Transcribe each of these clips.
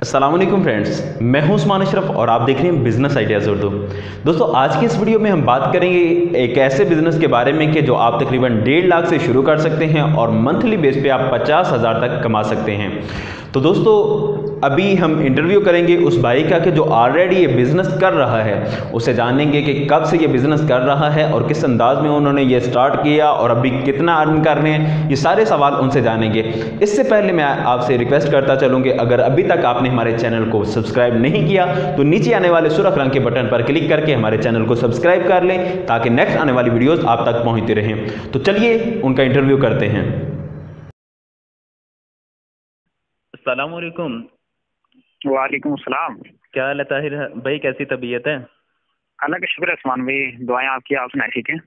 अस्सलाम वालेकुम फ्रेंड्स, मैं हूं उस्मान अशरफ और आप देख रहे हैं बिजनेस आइडियाज़ उर्दू। दोस्तों, आज की इस वीडियो में हम बात करेंगे एक ऐसे बिजनेस के बारे में कि जो आप तकरीबन 1.5 लाख से शुरू कर सकते हैं और मंथली बेस पे आप 50,000 तक कमा सकते हैं। तो दोस्तों, अभी हम इंटरव्यू करेंगे उस भाई का कि जो ऑलरेडी ये बिज़नेस कर रहा है। उसे जानेंगे कि कब से ये बिज़नेस कर रहा है और किस अंदाज में उन्होंने ये स्टार्ट किया और अभी कितना अर्न कर रहे हैं, ये सारे सवाल उनसे जानेंगे। इससे पहले मैं आपसे रिक्वेस्ट करता चलूँ कि अगर अभी तक आपने हमारे चैनल को सब्सक्राइब नहीं किया तो नीचे आने वाले सुर्ख रंग के बटन पर क्लिक करके हमारे चैनल को सब्सक्राइब कर लें ताकि नेक्स्ट आने वाली वीडियोज़ आप तक पहुँचती रहें। तो चलिए उनका इंटरव्यू करते हैं। अस्सलाम वालेकुम। वालेकुम सलाम। क्या हाल है ताहिर भाई, कैसी तबीयत है? अल्लाह का शुक्र है उस्मान भाई, दुआएं आपकी, आप सुनाए ठीक है?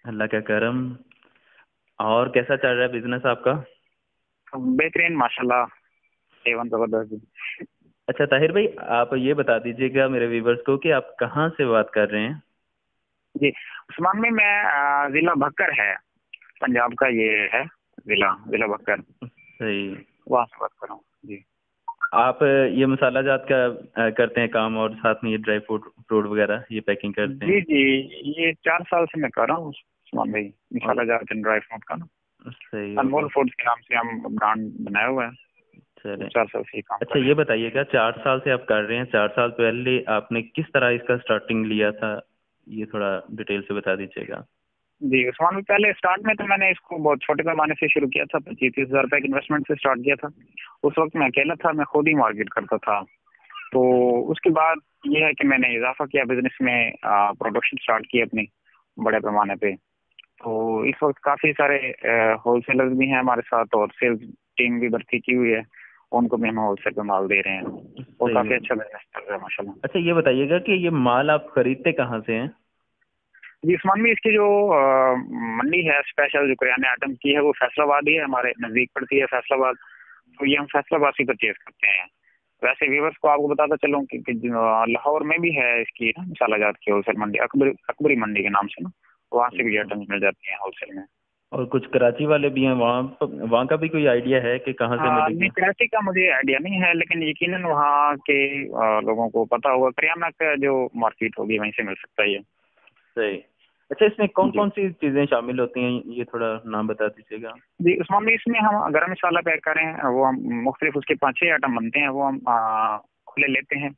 अल्लाह का करम। और कैसा चल रहा है बिजनेस आपका? बेहतरीन माशाल्लाह, एवन जबरदस्त जी। अच्छा ताहिर भाई, आप ये बता दीजिएगा मेरे व्यूवर्स को कि आप कहाँ से बात कर रहे हैं? जी उस्मान भाई, मैं जिला भक्कर है, पंजाब का ये है जिला जिला भक्कर, सही। वहाँ से बात कर रहा हूँ जी। आप ये मसाला जात का करते हैं काम और साथ में ये ड्राई फ्रूट फ्रूट वगैरह ये पैकिंग करते जी हैं? जी, ये 4 साल से मैं कर रहा हूँ उस्मान भाई, और मसाला जात एंड ड्राई फ्रूट का ना, सही हो अनमोल गया। फूड्स के नाम से हम ब्रांड बनाया हुआ है। तो चले। 4 साल से ही काम कर अच्छा रहे ये हैं। बताइएगा, 4 साल से आप कर रहे हैं, 4 साल पहले आपने किस तरह इसका स्टार्टिंग लिया था, ये थोड़ा डिटेल से बता दीजिएगा। जी उस्मान भाई, पहले स्टार्ट में तो मैंने इसको बहुत छोटे पैमाने से शुरू किया था, 25-30 हज़ार रुपए की इन्वेस्टमेंट से स्टार्ट किया था। उस वक्त मैं अकेला था, मैं खुद ही मार्केट करता था। तो उसके बाद ये है कि मैंने इजाफा किया बिजनेस में, प्रोडक्शन स्टार्ट की अपनी बड़े पैमाने पे। तो इस वक्त काफ़ी सारे होलसेलर्स भी हैं हमारे साथ और सेल्स टीम भी भर्ती की हुई है, उनको भी हम होलसेल पे माल दे रहे हैं और सही काफ़ी है। अच्छा बिजनेस चल रहा है माशाल्लाह। अच्छा ये बताइएगा कि ये माल आप खरीदते कहाँ से हैं? जी उस्मान भी, इसकी जो मंडी है स्पेशल जो करियाने आइटम की है, वो फैसलाबाद ही है, हमारे नज़दीक पड़ती है फैसलाबाद। तो ये हम फैसलाबाद से परचेज करते हैं। वैसे व्यूवर्स को आपको बताता चलूं कि लाहौर में भी है इसकी ना मसाला जात की होलसेल मंडी, अकबरी मंडी के नाम से ना, वहाँ से भी आइटम्स मिल जाती हैं होलसेल में। और कुछ कराची वाले भी हैं, वहाँ का भी कोई आइडिया है कि कहाँ से नहीं, मिलेगी? कराची का मुझे आइडिया नहीं है, लेकिन यकीनन वहाँ के लोगों को पता होगा, करियाना का जो मार्केट होगी वहीं से मिल सकता है ये। सही। अच्छा इसमें कौन जी कौन सी चीज़ें शामिल होती हैं, ये थोड़ा नाम बता दीजिएगा। जी उस्मान भाई, इसमें हम गरम मसाला पैक करें, वो हम मुख्तलिफ उसके 5-6 आइटम बनते हैं, वो हम खुले लेते हैं,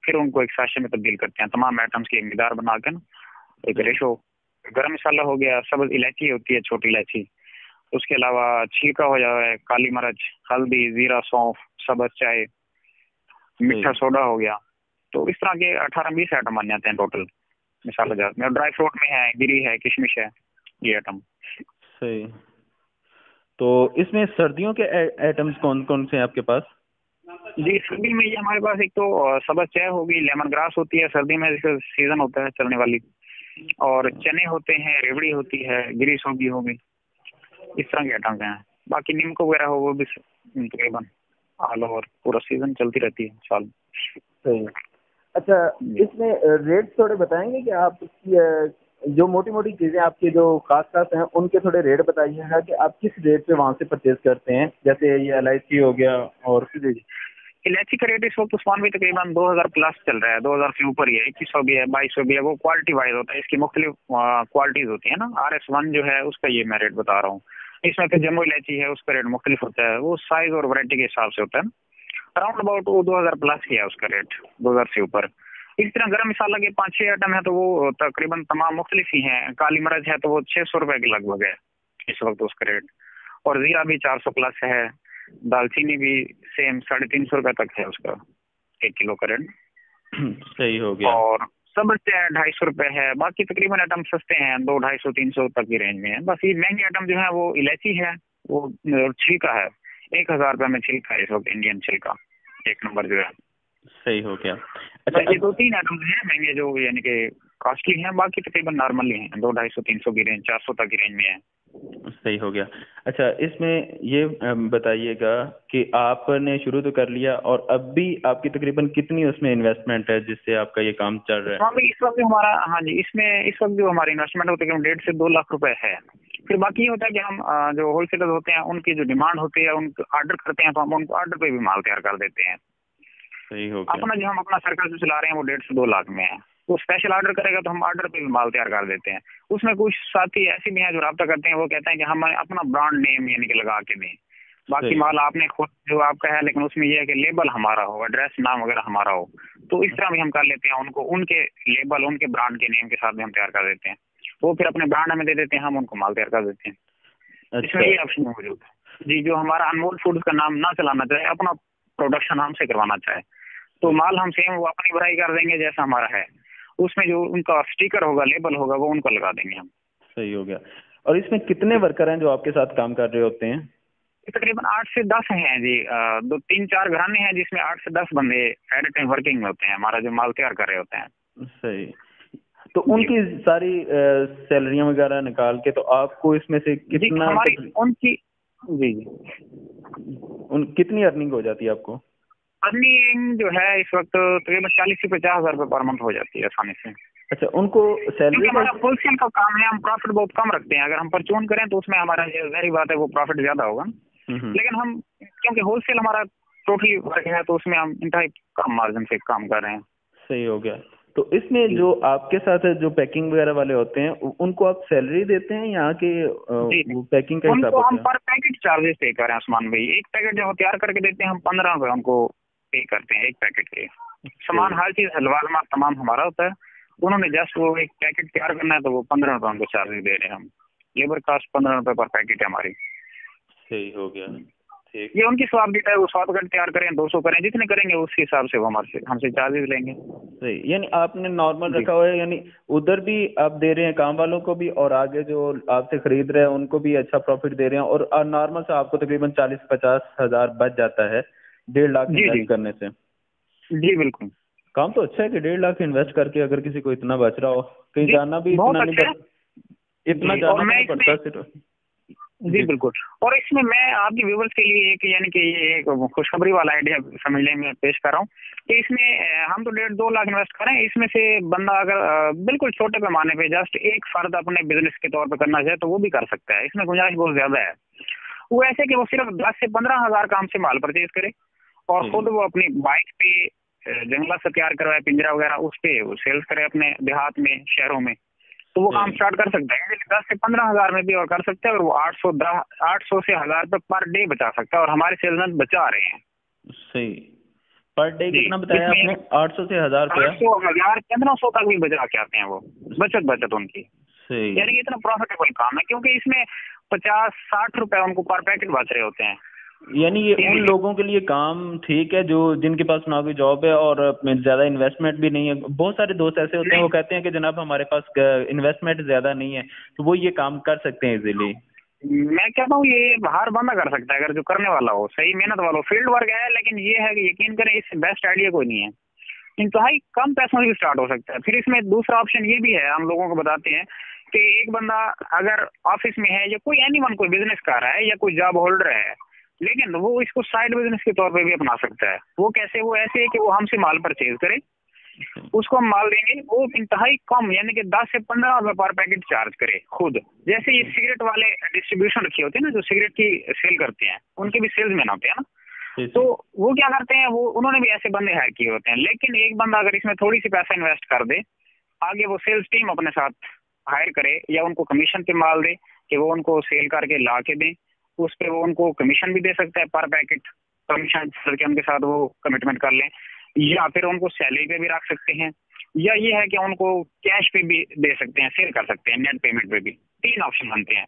फिर उनको एक साशे में तब्दील करते हैं, तमाम आइटम्स की एक मिकदार बना के ना, एक सही। रेशो। गरम मसाला हो गया, सब्ज इलायची होती है, छोटी इलायची। उसके अलावा छिलका हो जाए, काली मिर्च, हल्दी, जीरा, सौंफ, सब्ज चाय, सही। मीठा सोडा हो गया। तो इस तरह के 18-20 आइटम बन जाते हैं टोटल मसाला जात में। और ड्राई फ्रूट में है, गिरी है, किशमिश है, ये आइटम। सही। तो इसमें सर्दियों के आइटम्स कौन कौन से हैं आपके पास? जी सर्दी में ये हमारे पास एक तो सब्ज चाय होगी, लेमन ग्रास होती है सर्दी में, जिसका सीजन होता है चलने वाली, और चने होते हैं, रेवड़ी होती है, गिरी सौगी होगी, इस तरह के आइटम्स हैं। बाकी नीमको वगैरह हो, वो भी तकरीबन ऑल ओवर पूरा सीजन चलती रहती है साल। सही। अच्छा जी इसमें रेट थोड़े बताएंगे कि आप इसकी जो मोटी मोटी चीज़ें आपकी जो खास खास हैं उनके थोड़े रेट बताइएगा कि आप किस रेट पे वहाँ से परचेज करते हैं, जैसे ये एलआईसी हो गया और जी जी, इलायची का रेट इस वक्त उस्मान भी तकरीबन 2000 प्लस चल रहा है, 2000 से ऊपर ही है, 2100 भी है, 2200 भी है। वो क्वालिटी वाइज होता है, इसकी मुख्तलिफ क्वालिटीज होती है ना। RS1 जो है उसका ये मैं रेट बता रहा हूँ। इसमें फिर जम्बो इलायची है, उसका रेट मुख्तलिफ होता है, वो साइज और वैरायटी के हिसाब से होता है ना। अराउंड अबाउट वो 2000 प्लस ही है उसका रेट, 2000 से ऊपर। इस तरह गर्म मसाला के 5-6 आइटम है, तो वो तकरीबन तमाम मुख्तलिफ ही हैं। काली मिर्च है तो वो 600 रुपए के लगभग है इस वक्त उसका रेट। और जीरा भी 400 प्लस है। दालचीनी भी सेम 350 रुपए तक है उसका 1 किलो का रेट। सही हो गया। और सब 250 रुपए है। बाकी तकरीबन आइटम सस्ते हैं, 200, 250, 300 तक की रेंज में है। बस ये महंगे आइटम जो है वो इलायची है, वो छिलका है, 1000 रुपए में छिलका है इस वक्त, इंडियन छिलका 1 नंबर जो है। सही हो गया। बस अच्छा ये 2-3 आइटम हैं महंगे जो यानी कि कॉस्टली हैं, बाकी तकरीबन नॉर्मल ही हैं, 200, 250, 300 की रेंज, 400 तक की रेंज में है। सही हो गया। अच्छा इसमें ये बताइएगा कि आपने शुरू तो कर लिया और अब भी आपकी तकरीबन कितनी उसमें इन्वेस्टमेंट है जिससे आपका ये काम चल रहा है? हाँ भाई, इस वक्त जो हमारा, हाँ जी, इसमें इस वक्त जो हमारी इन्वेस्टमेंट होती है 1.5 से 2 लाख रुपए है। फिर बाकी ये होता है कि हम जो होलसेलर होते हैं उनकी जो डिमांड होती है, उनको ऑर्डर करते हैं, तो हम उनको ऑर्डर पे भी माल तैयार कर देते हैं। सही हो गया। अपना जो हम अपना सर्कल जो चला रहे हैं वो 1.5 से 2 लाख में है। वो स्पेशल ऑर्डर करेगा तो हम ऑर्डर पे भी माल तैयार कर देते हैं। उसमें कुछ साथी ऐसे भी हैं जो राब्ता करते हैं, वो कहते हैं कि हम अपना ब्रांड नेम यानी कि लगा के दें, बाकी सही। माल आपने खुद जो आपका है, लेकिन उसमें यह है कि लेबल हमारा हो, एड्रेस नाम वगैरह हमारा हो। तो इस तरह भी हम कर लेते हैं उनको, उनके लेबल उनके ब्रांड के नेम के साथ भी हम तैयार कर देते हैं। वो फिर अपने ब्रांड हमें दे देते हैं, हम उनको माल तैयार कर देते हैं। इसमें अच्छा। ये ऑप्शन मौजूद है जी। जो हमारा अनमोल फूड्स का नाम ना चलाना चाहे, अपना प्रोडक्शन हमसे करवाना चाहे, तो माल हम सेम वो अपनी भराई कर देंगे जैसा हमारा है। उसमें जो उनका स्टिकर होगा, लेबल होगा, वो उनको लगा देंगे हम। सही हो गया। और इसमें कितने वर्कर हैं जो आपके साथ काम कर रहे होते हैं? तकरीबन 8 से 10 हैं जी। 2-3-4 घराने हैं जिसमें 8 से 10 बंदे एट ए टाइम वर्किंग में होते हैं, हमारा जो माल तैयार कर रहे होते हैं। सही। तो उनकी सारी सैलरियां वगैरह निकाल के तो आपको इसमें से जी कितना हमारी उनकी जी जी कितनी अर्निंग हो जाती है आपको? अर्निंग जो है इस वक्त तकरीबन 40 से 50 हजार रुपये पर मंथ हो जाती है आसानी से। अच्छा, उनको सैलरी क्योंकि हमारा होलसेल का काम है, हम प्रॉफिट बहुत कम रखते हैं। अगर हम परचून करें तो उसमें हमारा जाहिर बात है वो प्रॉफिट ज्यादा होगा, लेकिन हम क्योंकि होलसेल हमारा टोटली वर्क है तो उसमें हम इंतहाई कम मार्जिन से काम कर रहे हैं। सही हो गया। तो इसमें जो आपके साथ जो पैकिंग वगैरह वाले होते हैं उनको आप सैलरी देते हैं यहाँ के वो पैकिंग का हिसाब उनको हम होता है? पर पैकेट चार्जेस पे कर रहे हैं उस्मान भाई। एक पैकेट जब तैयार करके देते हैं हम 15 रुपए उनको पे करते हैं एक पैकेट के। सामान हर चीज हलवा तमाम हमारा होता है। उन्होंने जस्ट वो एक पैकेट तैयार करना है तो वो 15 रुपए उनको चार्जेस दे रहे हैं हम। लेबर कास्ट 15 रुपए पर पैकेट है हमारी। सही हो गया। ठीक। ये उनकी स्वादिष्ट है, वो 100 पैकेट तैयार करें 200 करें, जितने करेंगे उस हिसाब से वो हमारे हमसे चार्जेस लेंगे। सही। यानी आपने नॉर्मल रखा हुआ है, यानी उधर भी आप दे रहे हैं काम वालों को भी और आगे जो आपसे खरीद रहे हैं उनको भी अच्छा प्रॉफिट दे रहे हैं, और नॉर्मल से आपको तकरीबन 40-50 हजार बच जाता है 1.5 लाख इन्वेस्ट करने से। जी बिल्कुल। काम तो अच्छा है कि 1.5 लाख इन्वेस्ट करके अगर किसी को इतना बच रहा हो, कहीं जाना भी बहुत इतना अच्छा है। इतना जाना नहीं पड़ता सिर्फ। जी बिल्कुल। और इसमें मैं आपके व्यूवर्स के लिए एक यानी कि ये एक खुशखबरी वाला आइडिया समझने में पेश कर रहा हूँ कि इसमें हम तो 1.5-2 लाख इन्वेस्ट करें, इसमें से बंदा अगर बिल्कुल छोटे पैमाने पे जस्ट एक फर्द अपने बिजनेस के तौर पे करना चाहे तो वो भी कर सकता है। इसमें गुंजाइश बहुत ज्यादा है। वो ऐसे कि वो सिर्फ 10 से 15 हजार का हमसे माल परचेज करे और खुद वो अपनी बाइक पे जंगला से तैयार करवाए, पिंजरा वगैरह उस पे वो सेल्स करे अपने देहात में, शहरों में, तो वो काम स्टार्ट कर सकता है। 10 से 15 हजार में भी और कर सकता है, और वो 800 से 1000 रुपये पर डे बचा सकता है, और हमारे सेल्समैन बचा रहे हैं। सही। पर डे कितना बताया आपने? 800 से 1000 रुपया? 800, 1000, 1500 तक भी बचा के आते हैं वो। बचत उनकी। सही। यानी कि इतना प्रॉफिटेबल काम है क्योंकि इसमें 50-60 रुपए उनको पर पैकेट बच रहे होते हैं। यानी ये उन लोगों के लिए काम ठीक है जो जिनके पास ना कोई जॉब है और ज्यादा इन्वेस्टमेंट भी नहीं है। बहुत सारे दोस्त ऐसे होते हैं वो कहते हैं कि जनाब हमारे पास इन्वेस्टमेंट ज्यादा नहीं है, तो वो ये काम कर सकते हैं इजीली। मैं कहता हूँ ये हार बंदा कर सकता है अगर जो करने वाला हो, सही मेहनत वाला हो। फील्ड वर्क है, लेकिन ये है कि यकीन करें इससे बेस्ट आइडिया कोई नहीं है। इंतहाई कम पैसों से भी स्टार्ट हो सकता है। फिर इसमें दूसरा ऑप्शन ये भी है, हम लोगों को बताते हैं कि एक बंदा अगर ऑफिस में है या कोई एनीवन कोई बिजनेस कर रहा है या कोई जॉब होल्डर है, लेकिन वो इसको साइड बिजनेस के तौर पे भी अपना सकता है। वो कैसे? वो ऐसे है कि वो हमसे माल परचेज करे, उसको हम माल देंगे, वो इंतहाई कम यानी कि 10 से 15 रुपए पर पैकेट चार्ज करे खुद। जैसे ये सिगरेट वाले डिस्ट्रीब्यूशन रखे होते हैं ना, जो सिगरेट की सेल करते हैं, उनके भी सेल्समैन होते हैं ना, तो वो क्या करते हैं, वो उन्होंने भी ऐसे बंदे हायर किए होते हैं। लेकिन एक बंदा अगर इसमें थोड़ी सी पैसा इन्वेस्ट कर दे, आगे वो सेल्स टीम अपने साथ हायर करे या उनको कमीशन पे माल दे कि वो उनको सेल करके ला के दें, उस पे वो उनको कमीशन भी दे सकता है पर पैकेट। कमीशन करके उनके साथ वो कमिटमेंट कर लें, या फिर उनको सैलरी पे भी रख सकते हैं, या ये है कि उनको कैश पे भी दे सकते हैं, सेल कर सकते हैं नेट पेमेंट पे भी। 3 ऑप्शन बनते हैं।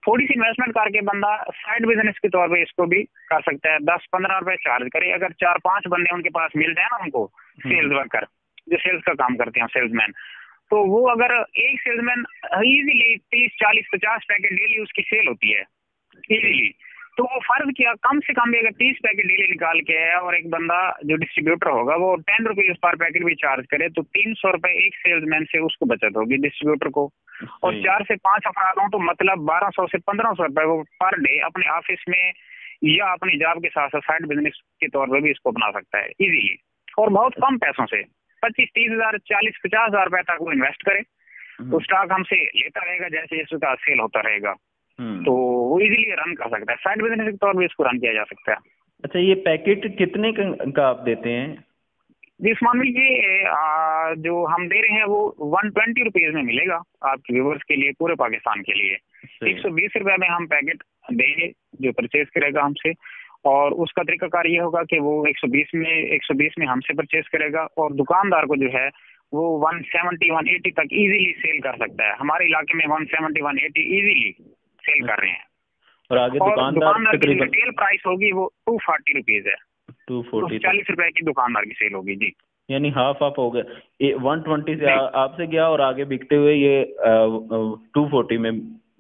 थोड़ी सी इन्वेस्टमेंट करके बंदा साइड बिजनेस के तौर पे इसको भी कर सकता है। 10-15 रुपए चार्ज करे। अगर 4-5 बंदे उनके पास मिल जाए ना उनको, सेल्स वर्कर जो सेल्स का काम करते हैं सेल्समैन, तो वो अगर एक सेल्समैन इजीली 30-40-50 पैकेट डेली उसकी सेल होती है इजीली, तो वो फर्ज किया कम से कम भी अगर 30 पैकेट डेली निकाल के है और एक बंदा जो डिस्ट्रीब्यूटर होगा वो 10 रुपीज पर पैकेट भी चार्ज करे, तो 300 रुपए एक सेल्समैन से उसको बचत होगी डिस्ट्रीब्यूटर को। और 4 से 5 अफराद हो तो मतलब 1200 से 1500 रुपए वो पर डे अपने ऑफिस में या अपनी जॉब के साथ साथ साइड बिजनेस के तौर पर भी इसको बना सकता है इजीली, और बहुत कम पैसों से। 25-30 हजार, 40-50 हजार रुपए तक वो इन्वेस्ट करे, तो स्टॉक हमसे लेता रहेगा जैसे जैसे उसका सेल होता रहेगा, तो वो इजीली रन कर सकता है। साइड बिजनेस के तौर पर इसको रन किया जा सकता है। अच्छा, ये पैकेट कितने का आप देते हैं? जी उस्मान भाई, ये जो हम दे रहे हैं वो 120 रुपीज में मिलेगा आपके व्यूवर्स के लिए, पूरे पाकिस्तान के लिए। 120 रुपए में हम पैकेट देंगे जो परचेज करेगा हमसे, और उसका तरीकाकार ये होगा कि वो 120 में हमसे परचेज करेगा, और दुकानदार को जो है वो 170 180 तक इजीली सेल कर सकता है। हमारे इलाके में 170 180 इजीली सेल कर रहे हैं। और आगे दुकानदार की रिटेल प्राइस होगी वो 240 रुपीज है। 240 40 रुपए की दुकानदार की सेल होगी जी। यानी हाफ हाफ हो गया, 120 से आपसे गया और आगे बिकते हुए ये 240 में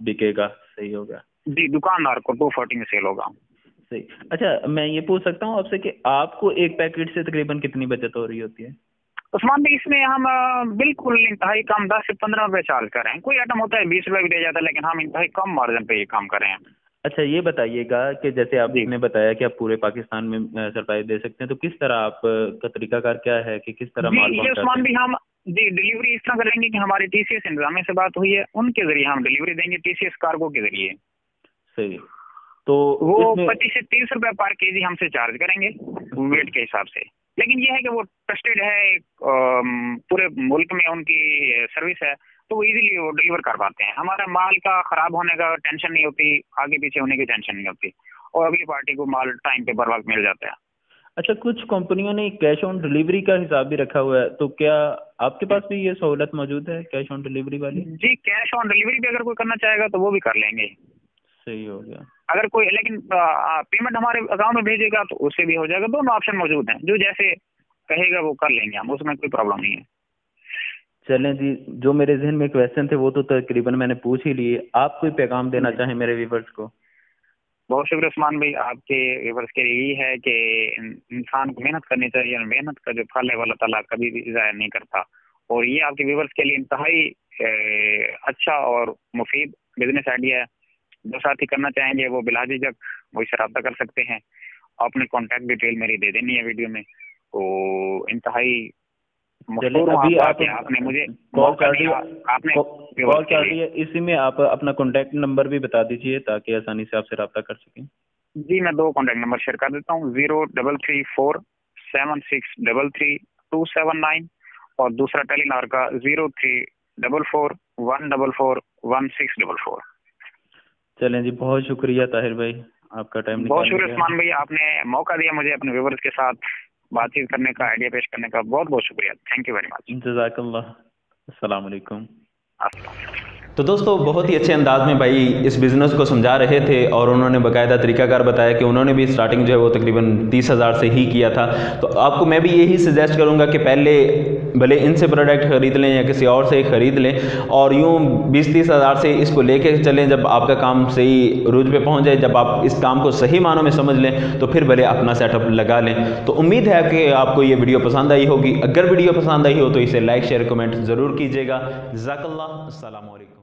बिकेगा। सही हो गया जी, दुकानदार को 240 में सेल होगा। सही। अच्छा, मैं ये पूछ सकता हूँ आपसे कि आपको एक पैकेट से तकरीबन कितनी बचत हो रही होती है? उस्मान भाई, इसमें हम बिल्कुल इंतहाई कम 10 से 15 रुपए चार्ज कर रहे हैं। कोई आइटम होता है 20 रुपए भी दे जाता है, लेकिन हम इंतहाई कम मार्जिन पे ये काम कर रहे हैं। अच्छा, ये बताइएगा कि जैसे आपने बताया कि आप पूरे पाकिस्तान में सप्लाई दे सकते हैं, तो किस तरह आप का तरीकाकार क्या है कि किस तरह माल ये उस्मान भाई, हम जी डिलीवरी इस तरह करेंगे कि हमारी TCS इंतजामिया से बात हुई है, उनके जरिए हम डिलीवरी देंगे, TCS कार्गो के जरिए। सही। तो वो 25 से 30 रुपए पर केजी हमसे चार्ज करेंगे वेट के हिसाब से। लेकिन ये है कि वो ट्रस्टेड है, पूरे मुल्क में उनकी सर्विस है, तो वो इजीली वो डिलीवर कर पाते हैं। हमारा माल का खराब होने का टेंशन नहीं होती, आगे पीछे होने की टेंशन नहीं होती, और अगली पार्टी को माल टाइम पे बर वक्त मिल जाता है। अच्छा, कुछ कंपनियों ने कैश ऑन डिलीवरी का हिसाब भी रखा हुआ है, तो क्या आपके पास भी ये सहूलत मौजूद है कैश ऑन डिलीवरी वाली? जी, कैश ऑन डिलीवरी भी अगर कोई करना चाहेगा तो वो भी कर लेंगे। सही हो गया। अगर कोई लेकिन पेमेंट हमारे अकाउंट में भेजेगा तो उससे भी हो जाएगा। दोनों ऑप्शन मौजूद हैं, जो जैसे कहेगा वो कर लेंगे हम, उसमें कोई प्रॉब्लम नहीं है। चलें जी, जो मेरे जहन में क्वेश्चन थे वो तो तकरीबन मैंने पूछ ही लिए। आप कोई पैगाम देना चाहें मेरे व्यूअर्स को? बहुत शुक्रिया उस्मान भाई, आपके व्यूअर्स के लिए यही है कि इंसान को मेहनत करनी चाहिए, और मेहनत का जो फल है वो अल्लाह ताला कभी भी ज़ाया नहीं करता। और ये आपके व्यूअर्स के लिए इंतहाई अच्छा और मुफीद बिजनेस आइडिया है। जो साथी करना चाहेंगे वो बिला झिझक मुझसे रब्ता कर सकते हैं। अपनी कॉन्टैक्ट डिटेल मेरी दे देनी है वीडियो में। तो इंतहाई अभी आपने मुझे कॉल कर दिया, इसी में आप अपना कॉन्टैक्ट नंबर भी बता दीजिए ताकि आसानी से आपसे रब्ता कर सकें। जी, मैं 2 कॉन्टैक्ट नंबर शेयर कर देता हूँ, 03347633 और दूसरा टेलीनॉर का 0344144164। चलें जी, बहुत शुक्रिया ताहिर भाई, आपका टाइम बहुत शुक्रिया उस्मान भाई, आपने मौका दिया मुझे अपने व्यूअर्स के साथ बातचीत करने का, आइडिया पेश करने का। बहुत बहुत शुक्रिया, थैंक यू वेरी मच। जज़ाकल्लाह। अस्सलाम वालेकुम। तो दोस्तों, बहुत ही अच्छे अंदाज में भाई इस बिज़नेस को समझा रहे थे, और उन्होंने बाकायदा तरीकाकार बताया कि उन्होंने भी स्टार्टिंग जो है वो तकरीबन 30,000 से ही किया था। तो आपको मैं भी यही सजेस्ट करूंगा कि पहले भले इनसे प्रोडक्ट ख़रीद लें या किसी और से ख़रीद लें, और यूँ 20-30 हज़ार से इसको लेके चलें। जब आपका काम सही रूज पे पहुँच जाए, जब आप इस काम को सही मानों में समझ लें, तो फिर भले अपना सेटअप लगा लें। तो उम्मीद है कि आपको ये वीडियो पसंद आई होगी। अगर वीडियो पसंद आई हो तो इसे लाइक शेयर कमेंट ज़रूर कीजिएगा। जज़ाकल्लाह। अस्सलाम वालेकुम।